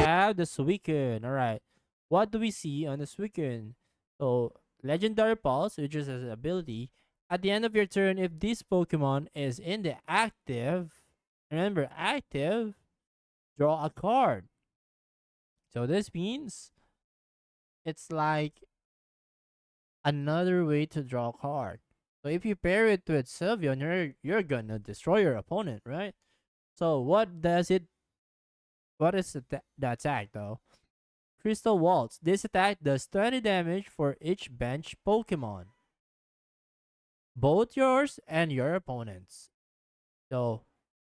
have the Suicune. All right. What do we see on the Suicune? So, Legendary Pulse, which is an ability. At the end of your turn, if this Pokemon is in the active, remember, active, draw a card. So, this means it's like another way to draw a card. So, if you pair it with Sylveon, you're gonna destroy your opponent, right? So, what is the attack though? Crystal Waltz. This attack does 20 damage for each bench Pokemon, both yours and your opponent's. So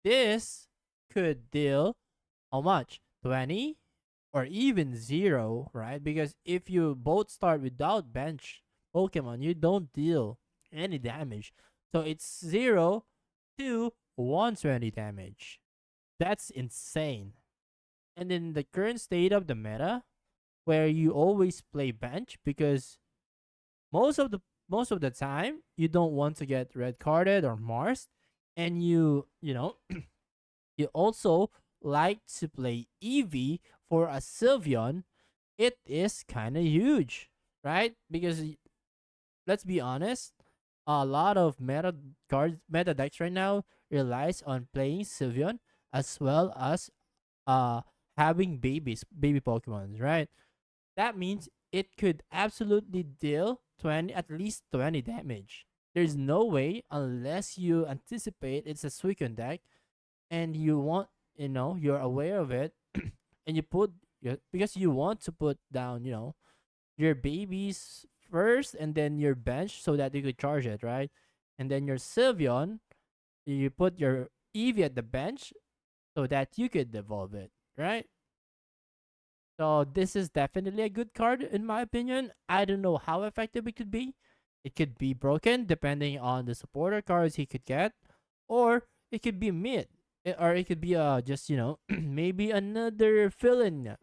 this could deal how much? 20 or even 0, right? Because if you both start without bench Pokemon, you don't deal any damage. So it's 0 to 120 damage. That's insane. And in the current state of the meta, where you always play bench because most of the most of the time you don't want to get red carded or marsed, and you you also like to play EV for a Sylveon. It is kind of huge, right? Because let's be honest, a lot of meta decks right now relies on playing Sylveon as well as uh having baby Pokemons, right? That means it could absolutely deal 20, at least 20 damage. There's no way unless you anticipate it's a Suicune deck and you want, you're aware of it and you put because you want to put down, your babies first and then your bench so that you could charge it, right? And then your Sylveon, you put your Eevee at the bench so that you could evolve it, right? So this is definitely a good card in my opinion. I don't know how effective it could be. It could be broken depending on the supporter cards he could get, or it could be mid, or it could be just maybe another fill in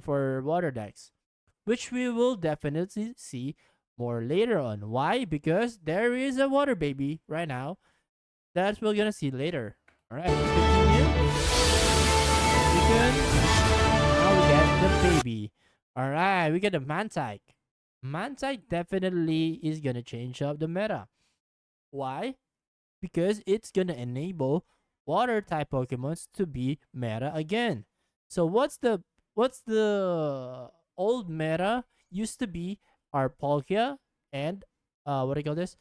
for water decks, which we will definitely see more later on. Why? Because there is a water baby right now that we're gonna see later. All right, let's continue. Now we get the baby. Alright, we get the Mantike. Mantike definitely is gonna change up the meta. Why? Because it's gonna enable water type Pokemons to be meta again. So what's the old meta used to be our Palkia and what do you call this?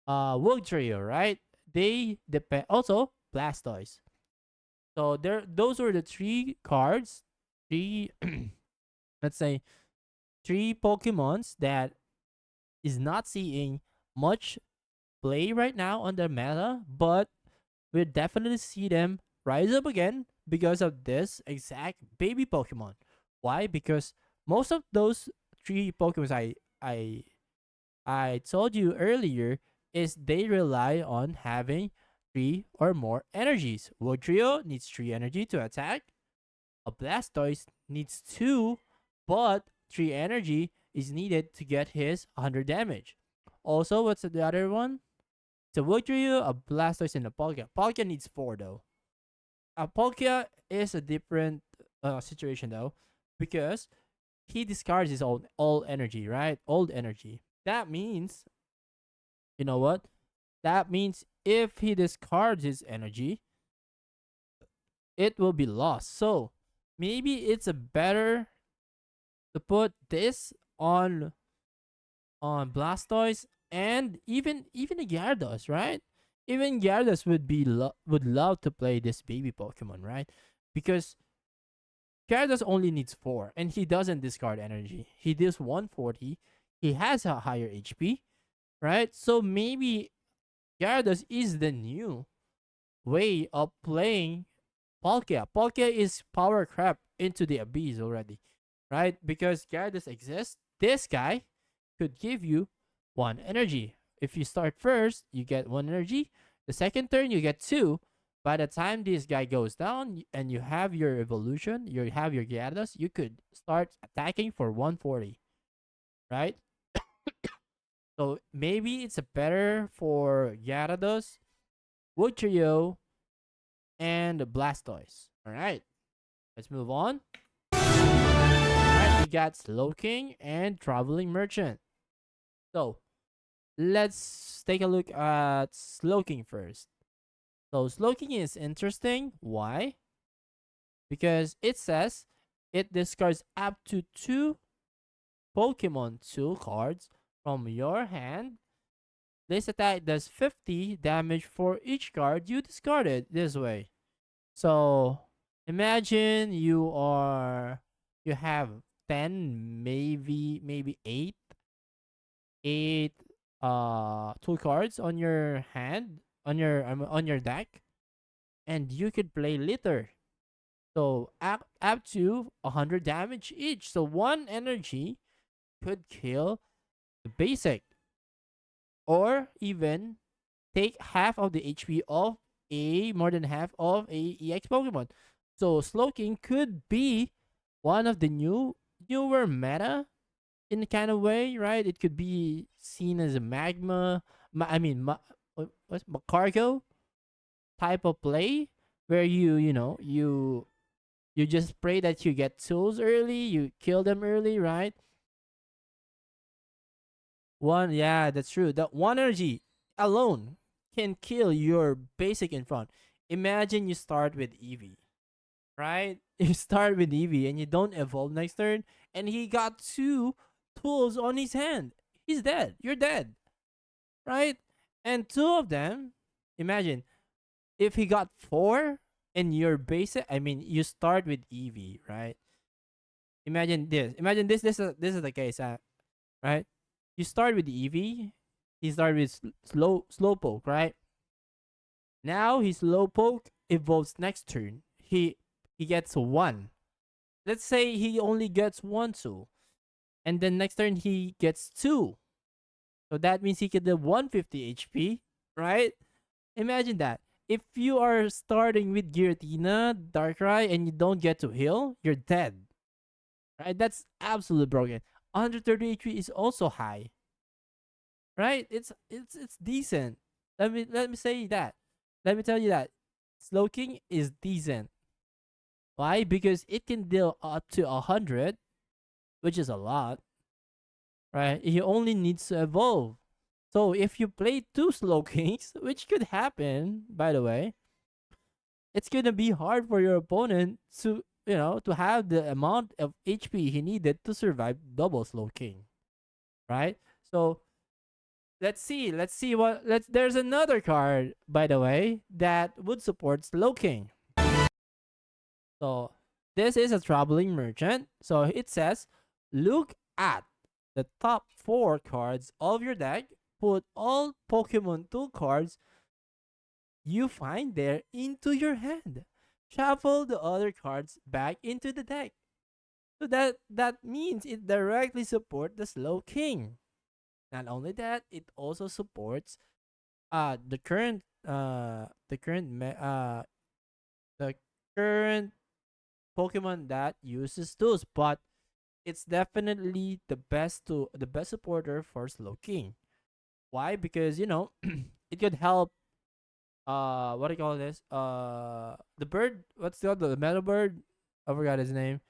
Wugtrio, right? They depend also Blastoise. So those were the three cards, three let's say three Pokemons that is not seeing much play right now on the meta, but we'll definitely see them rise up again because of this exact baby Pokemon. Why? Because most of those three Pokemons I told you earlier is they rely on having three or more energies. Wodrio needs 3 energy to attack. A Blastoise needs 2, but 3 energy is needed to get his 100 damage. Also, what's the other one? It's a Wodrio, a Blastoise, and a Palkia. Palkia needs 4 though. A Palkia is a different situation though, because he discards his own all energy, right? Old energy. That means, you know what? That means if he discards his energy, it will be lost. So maybe it's a better to put this on Blastoise and even a Gyarados, right? Even Gyarados would love to play this baby Pokemon, right? Because Gyarados only needs 4 and he doesn't discard energy. He deals 140. He has a higher HP, right? So maybe Gyarados is the new way of playing Palkia. Palkia is power crap into the abyss already, right? Because Gyarados exists, this guy could give you 1 energy. If you start first, you get 1 energy. The second turn, you get 2. By the time this guy goes down and you have your evolution, you have your Gyarados, you could start attacking for 140, right? So maybe it's a better for Gyarados, Wugtrio, and Blastoise. All right, let's move on. we got Slowking and Traveling Merchant. So let's take a look at Slowking first. So Slowking is interesting. Why? Because it says it discards up to 2 Pokemon tool cards from your hand. This attack does 50 damage for each card you discarded this way. So imagine you have 10, maybe 8 tool cards on your hand, on your deck, and you could play litter. So up to 100 damage each. So one energy could kill the basic, or even take half of the HP of a more than half of a EX Pokemon. So Slowking could be one of the newer meta in a kind of way, right? It could be seen as a what's cargo type of play, where you just pray that you get tools early, you kill them early, right? Yeah, that's true. That one energy alone can kill your basic in front. Imagine you start with Eevee, right? You start with Eevee and you don't evolve next turn, and he got 2 tools on his hand. He's dead. You're dead, right? And 2 of them, imagine if he got 4 and your basic, you start with Eevee, right? Imagine this. Imagine this is the case, right? You start with Eevee. He started with Slowpoke, right? Now his Slowpoke evolves next turn. He gets 1. Let's say he only gets 1 tool, and then next turn he gets 2. So that means he could have 150 HP, right? Imagine that. If you are starting with Giratina, Darkrai, and you don't get to heal, you're dead. Right? That's absolutely broken. 130 HP is also high. Right? It's decent. Let me say that. Let me tell you that Slowking is decent. Why? Because it can deal up to 100, which is a lot. Right? He only needs to evolve. So if you play 2 Slowkings, which could happen, by the way, it's gonna be hard for your opponent to have the amount of HP he needed to survive double Slowking. Right? So let's see what let's there's another card, by the way, that would support Slowking. So this is a Traveling Merchant. So it says, look at the top 4 cards of your deck, put all Pokemon tool cards you find there into your hand, shuffle the other cards back into the deck. So that means it directly supports the Slowking. Not only that, it also supports the current the current Pokemon that uses tools, but it's definitely the best supporter for Slowking. Why? Because it could help what do you call this? The bird, what's the metal bird? I forgot his name.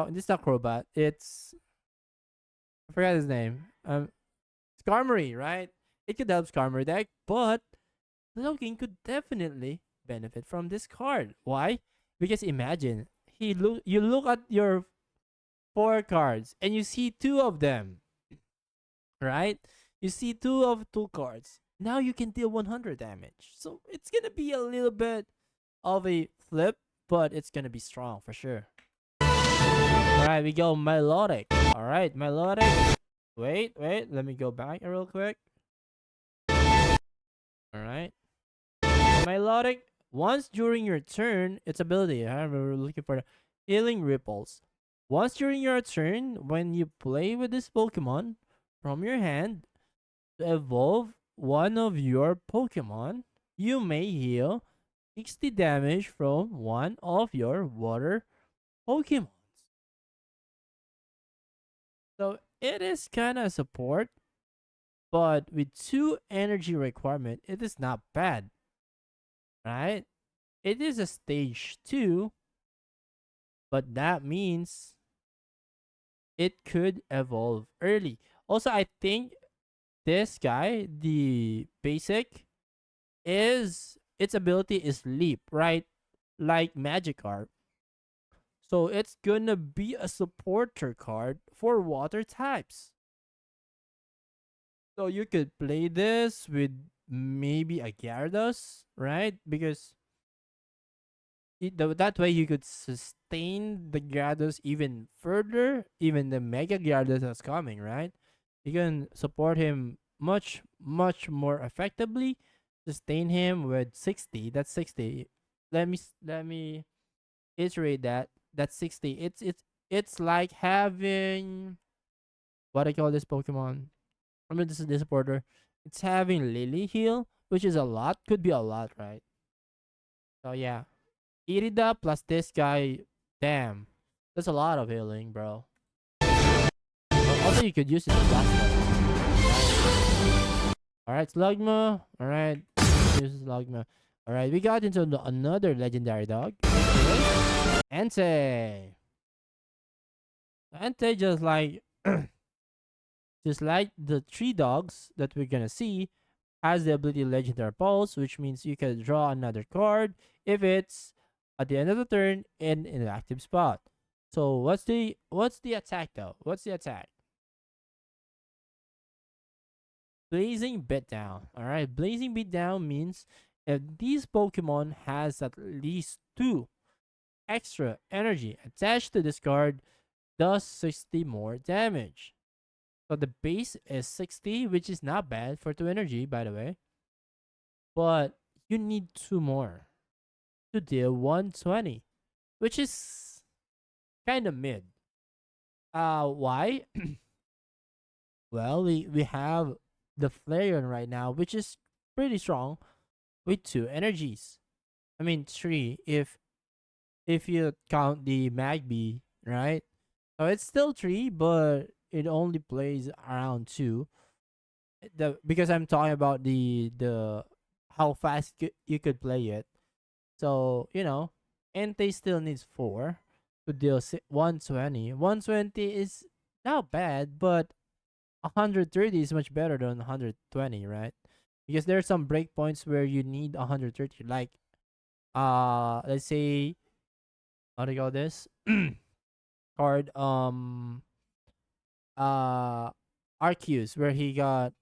This is not Crobat. It's I forgot his name. Skarmory, right? It could help Skarmory deck, but Slowking could definitely benefit from this card. Why? Because imagine you look at your 4 cards and you see 2 of them, right? You see 2 of 2 cards. Now you can deal 100 damage. So it's gonna be a little bit of a flip, but it's gonna be strong for sure. Alright, we go Melodic. Alright, Melodic. Wait, let me go back real quick. Alright. Melodic, once during your turn, its ability, I remember looking for the Healing Ripples. Once during your turn, when you play with this Pokemon from your hand to evolve one of your Pokemon, you may heal 60 damage from one of your water Pokemons. So it is kind of support, but with 2 energy requirement, it is not bad, right? It is a stage 2, but that means it could evolve early. Also, I think this guy, the basic, is its ability is leap, right? Like Magikarp. So it's gonna be a supporter card for water types. So you could play this with maybe a Gyarados, right? Because that way you could sustain the Gyarados even further, even the Mega Gyarados that's coming, right? You can support him much more effectively. Sustain him with 60. That's 60. Let me iterate that. That's 60. It's like having what I call this Pokemon. I mean, this is this supporter. It's having Lily heal, which is a lot. Could be a lot, right? So yeah, Irida plus this guy. Damn, that's a lot of healing, bro. Also, you could use it as last one. All right, Slugma. All right, use Slugma. All right, we got into another legendary dog. Entei. Entei just like the three dogs that we're gonna see, has the ability Legendary Pulse, which means you can draw another card if it's at the end of the turn in an active spot. So what's the attack though? What's the attack? Blazing Beatdown. Alright, Blazing Beatdown means if these Pokemon has at least two extra energy attached to this card, does 60 more damage. So the base is 60, which is not bad for 2 energy, by the way. But you need 2 more to deal 120, which is kind of mid. Why? Well, we have the Flareon right now, which is pretty strong with 2 energies. I mean 3 if you count the Magby, right? So it's still 3, but it only plays around 2. The because I'm talking about the how fast you could play it. So, Entei still needs 4 to deal 120. 120 is not bad, but 130 is much better than 120, right? Because there are some breakpoints where you need 130. Like, let's say, how do you call this? Card, uh, Arceus, where he got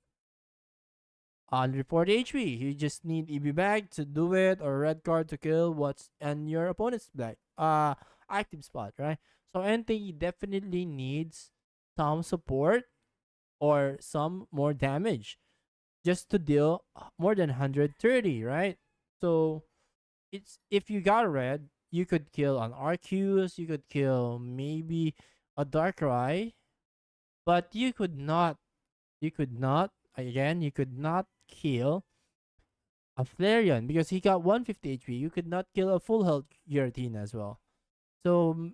140 HP. You just need EB bag to do it, or red card to kill what's and your opponent's black active spot, right? So Entei definitely needs some support or some more damage just to deal more than 130, right? So it's if you got a red, you could kill an Arceus, you could kill maybe a Darkrai, but you could not kill a Flareon because he got 150 HP. You could not kill a full health Giratina as well. So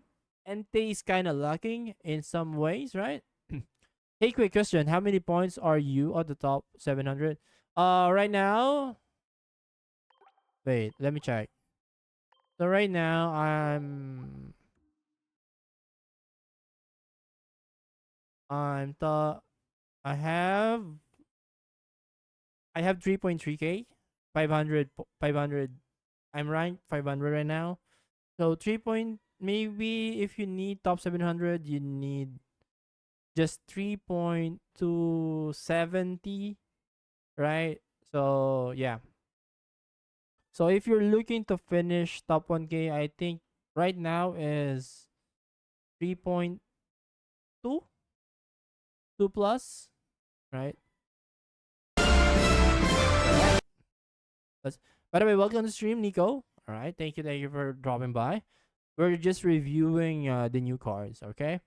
Entei is kind of lacking in some ways, right? Hey, quick question: how many points are you at the top 700? Right now, wait, let me check. So right now, I'm the I have I have 3.3k, 500 500. I'm ranked 500 right now. So 3 point maybe if you need top 700, you need just 3.270, right? So yeah. So if you're looking to finish top 1k, I think right now is 3.2 plus, right? Alright. Let's By the way, welcome to the stream, Nico. All right, thank you for dropping by. We're just reviewing the new cards, okay?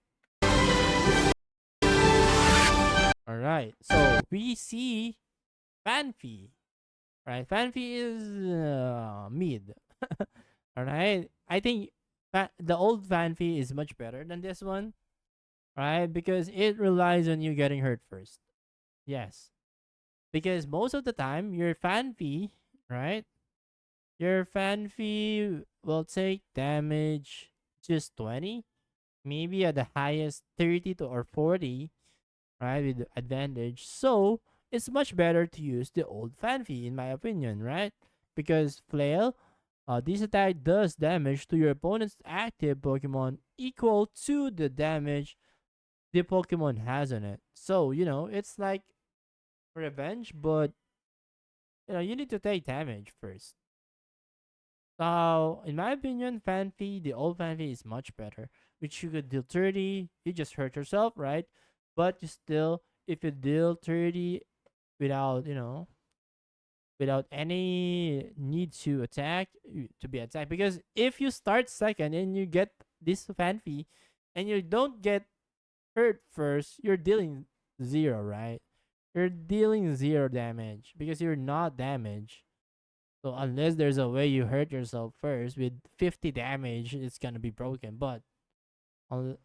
All right. So we see Fanfi. Right? Fanfi is mid. All right. I think the old Fanfi is much better than this one, right? Because it relies on you getting hurt first. Yes. Because most of the time, your Fanfi, right? Your Fanfi will take damage just 20. maybe at the highest 30 to or 40, right, with advantage. So it's much better to use the old Fanfi, in my opinion, right? Because Flail, this attack does damage to your opponent's active Pokemon equal to the damage the Pokemon has on it. So, it's like revenge, but you need to take damage first. So, in my opinion, Fanfi, the old Fanfi is much better. Which you could deal 30, you just hurt yourself, right? But you still, if you deal 30 without, without any need to attack, to be attacked. Because if you start second and you get this Fanfi and you don't get hurt first, you're dealing zero, right? You're dealing zero damage because you're not damaged. So unless there's a way you hurt yourself first with 50 damage, it's gonna be broken. But on-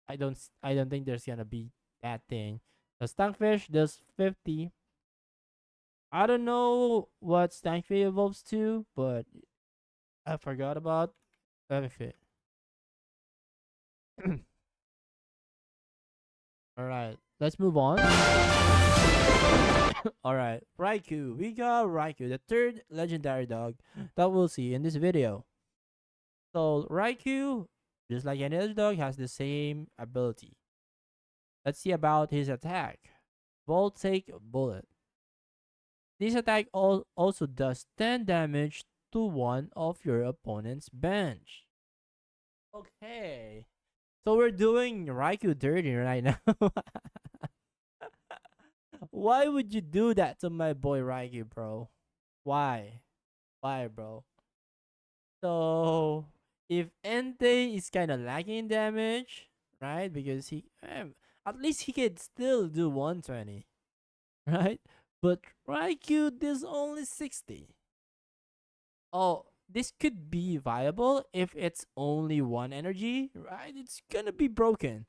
I don't think there's gonna be that thing. The Stankfish does 50. I don't know what Stankfish evolves to, but I forgot about. Let me fit. All right, let's move on. All right, Raikou. We got Raikou, the third legendary dog that we'll see in this video. So Raikou, just like any other dog, has the same ability. Let's see about his attack. Voltaic Bullet. This attack also does 10 damage to one of your opponent's bench. Okay. So we're doing Raikou dirty right now. Why would you do that to my boy Raikou, bro? Why? Why, bro? So if Entei is kind of lacking in damage, right? Because at least he could still do 120, right? But Raikou does only 60. Oh, this could be viable if it's only one energy, right? It's gonna be broken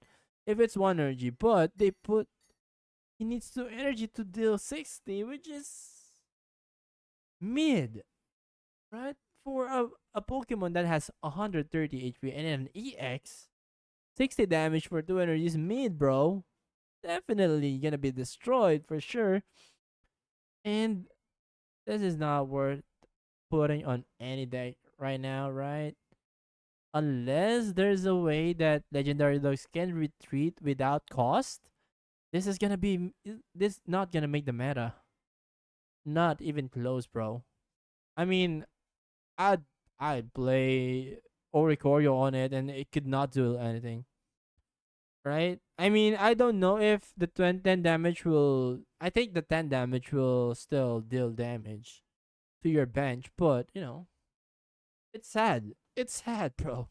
if it's one energy, but he needs two energy to deal 60, which is mid, right? For a Pokemon that has 130 HP and an EX, 60 damage for 2 energy is mid, bro. Definitely gonna be destroyed for sure. And this is not worth putting on any deck right now, right? Unless there's a way that legendary dogs can retreat without cost. This not gonna make the meta. Not even close, bro. I mean, I'd I'd play Oricorio on it and it could not do anything. Right? I mean, I don't know if the 10 damage will. I think the 10 damage will still deal damage to your bench, but it's sad. It's sad, bro.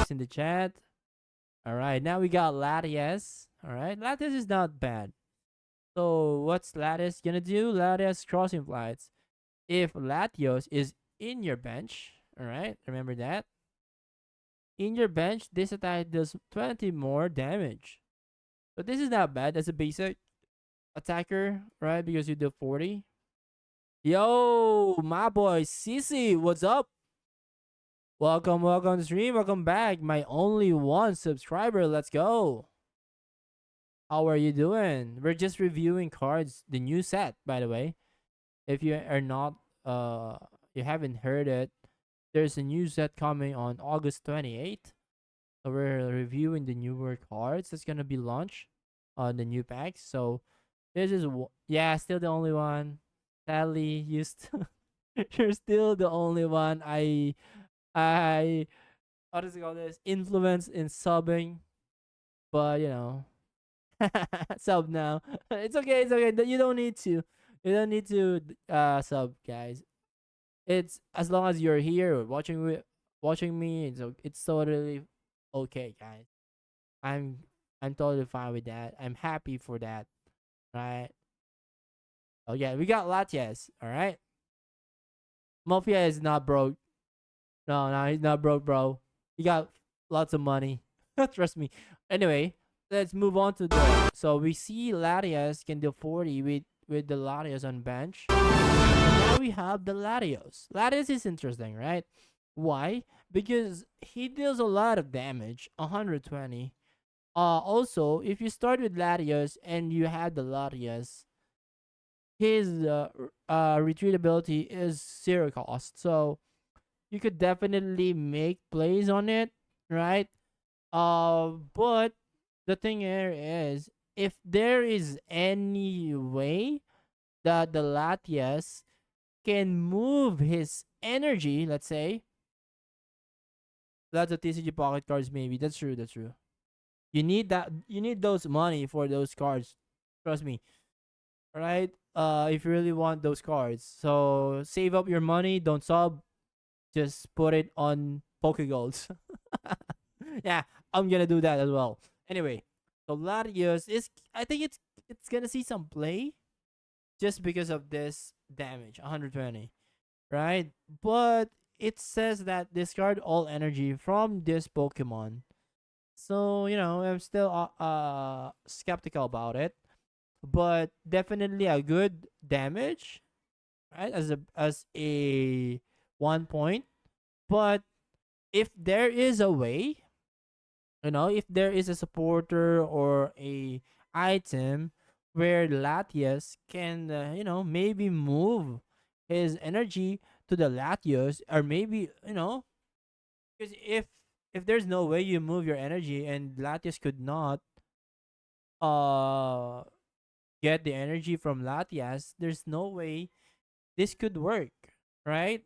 In the chat. All right, now we got Latias. All right, Latias is not bad. So what's Latias gonna do? Latias crossing flights. If Latios is in your bench, all right, remember that. In your bench, this attack does 20 more damage. So this is not bad as a basic attacker, right? Because you do 40. Yo, my boy Sisi, what's up? Welcome to the stream. Welcome back. My only one subscriber. Let's go. How are you doing? We're just reviewing cards, the new set, by the way. If you are not you haven't heard it, there's a new set coming on August 28th. So we're reviewing the newer cards that's gonna be launched on the new packs. So this is yeah, still the only one. Sadly, you're still the only one. I how does it call this? Influence in subbing, but sub now. It's okay. It's okay. You don't need to. You don't need to sub, guys. It's as long as you're here watching me. It's totally okay, guys. I'm I'm totally fine with that. I'm happy for that. Right. Oh yeah, we got Latias. All right. Mafia is not broke. No, he's not broke, bro. He got lots of money. Trust me. Anyway, let's move on to the. So we see Latias can do 40 with the Latias on bench. Now we have the Latios. Latios is interesting, right? Why? Because he deals a lot of damage, 120. Also, if you start with Latios and you have the Latios, his retreat ability is zero cost. So you could definitely make plays on it, right? But the thing here is, if there is any way that the Latias can move his energy, let's say, that's a TCG pocket cards, maybe. That's true. That's true. You need that. You need those money for those cards. Trust me. Right? If you really want those cards, so save up your money. Don't sub. Just put it on Pokegolds. Yeah, I'm gonna do that as well. Anyway, so Latios is. I think it's gonna see some play just because of this damage, 120, right? But it says that discard all energy from this Pokemon. So, I'm still skeptical about it, but definitely a good damage, right? As a 1 point. But if there is a way, if there is a supporter or a item where Latias can, maybe move his energy to the Latios, or maybe, because if there's no way you move your energy and Latias could not uh get the energy from Latias, there's no way this could work, right?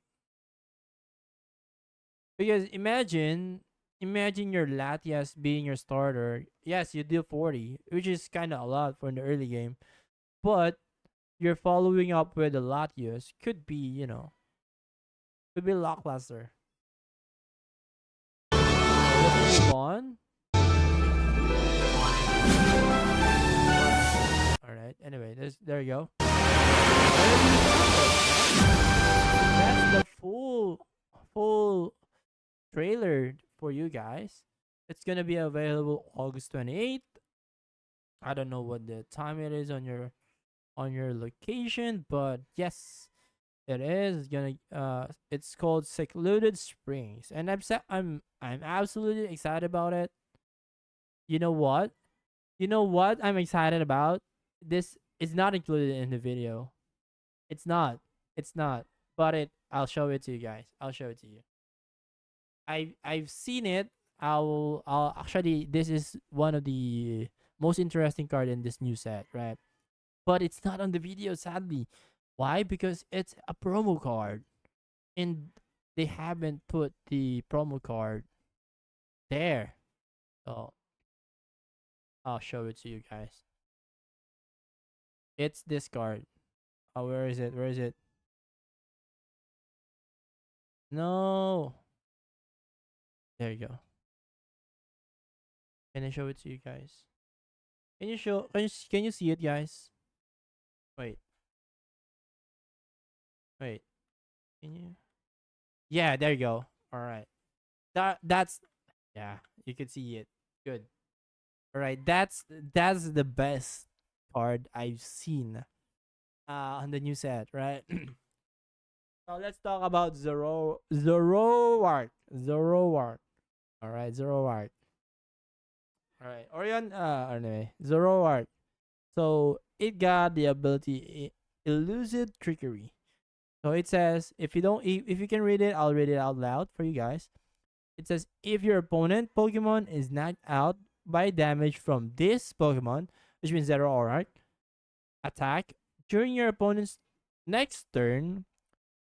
Because imagine your Latias being your starter. Yes, you deal 40, which is kind of a lot for in the early game, but you're following up with the Latios could be, could be lackluster. Let's move on. All right. Anyway, there you go. That's the full trailer for you guys. It's gonna be available August 28th. I don't know what the time it is on your location, but yes, it is gonna. It's called Secluded Springs, and I'm absolutely excited about it. You know what? You know what I'm excited about? This is not included in the video. It's not. It's not. But I'll show it to you guys. I'll show it to you. I've seen it. I'll actually, this is one of the most interesting card in this new set, right? But it's not on the video, sadly. Why? Because it's a promo card, and they haven't put the promo card there. So I'll show it to you guys. It's this card. Oh, where is it? Where is it? No. There you go. Can I show it to you guys? Can you see it, guys? Wait. Wait. Can you? Yeah, there you go. All right. That's yeah, you can see it. Good. All right. That's the best card I've seen on the new set, right? So let's talk about Zoroark. Zoroark. All right, Zoroark. All right. Orion anyway, Zoroark. So it got the ability elusive trickery. So it says, if you can read it, I'll read it out loud for you guys. It says, if your opponent Pokemon is knocked out by damage from this Pokemon, which means Zoroark, attack during your opponent's next turn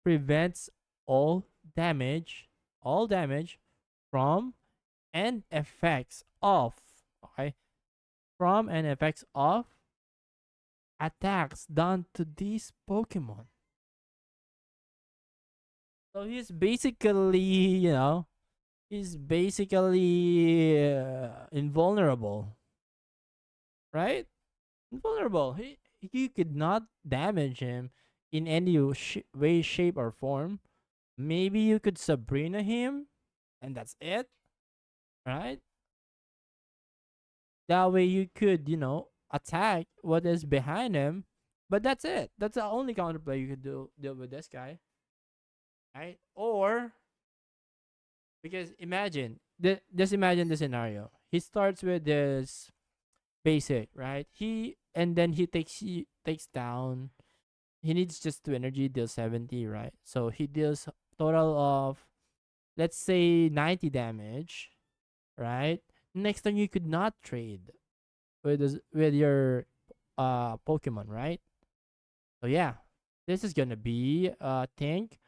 prevents all damage from and effects of, okay, from and effects of attacks done to these Pokemon. So he's basically invulnerable, right? Invulnerable. You could not damage him in any way, shape, or form. Maybe you could Sabrina him, and that's it, right? That way you could, attack what is behind him, But that's it. That's the only counterplay you could deal with this guy, right? Or because just imagine the scenario. He starts with this basic, right? And then he takes down. He needs just 2 energy, deals 70, right? So he deals total of, let's say, 90 damage, right? Next time you could not trade with your Pokemon, right? So yeah, this is gonna be I think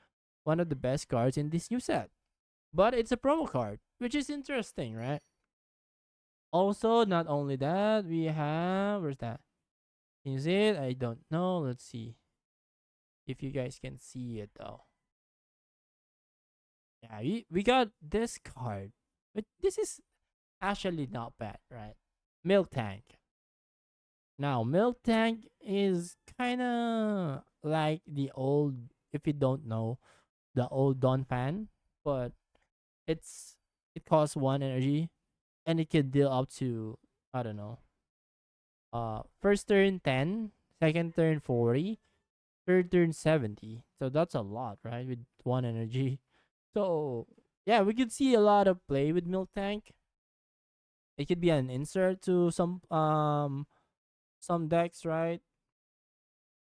one of the best cards in this new set. But it's a promo card, which is interesting, right? Also, not only that, we have, where's that? Is it? I don't know. Let's see if you guys can see it though. Yeah, we got this card, but this is actually not bad, right? Milk Tank. Now, Milk Tank is kind of like the old, if you don't know, the old Dawn fan, but it's it costs 1 energy and it can deal up to, I don't know, first turn 10, second turn 40, third turn 70. So that's a lot, right? With 1 energy. So yeah, we could see a lot of play with Milk Tank. It could be an insert to some decks, right?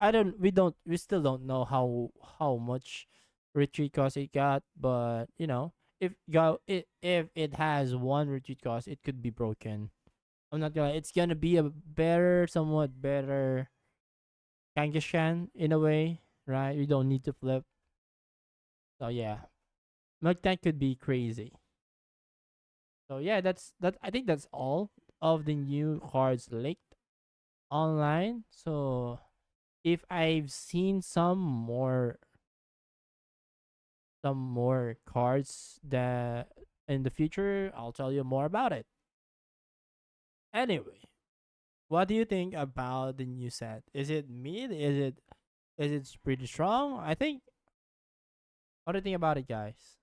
We still don't know how much retreat cost it got, but if it has one retreat cost, it could be broken. I'm not gonna. It's gonna be a better, somewhat better Kangaskhan in a way, right? We don't need to flip. So yeah, Milk Tank could be crazy. So yeah, that. I think that's all of the new cards leaked online. So if I've seen some more cards that in the future, I'll tell you more about it. Anyway, what do you think about the new set? Is it mid? Is it pretty strong? I think. What do you think about it, guys?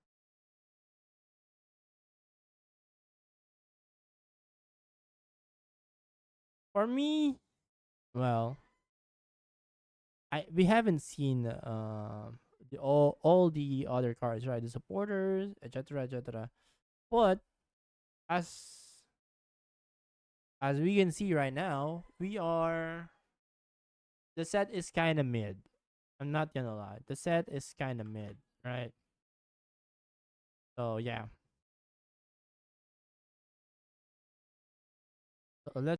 For me, well, I we haven't seen all the other cards, right? The supporters, etc., etc. But as as we can see right now, the set is kind of mid. I'm not gonna lie, the set is kind of mid, right? So yeah, so let's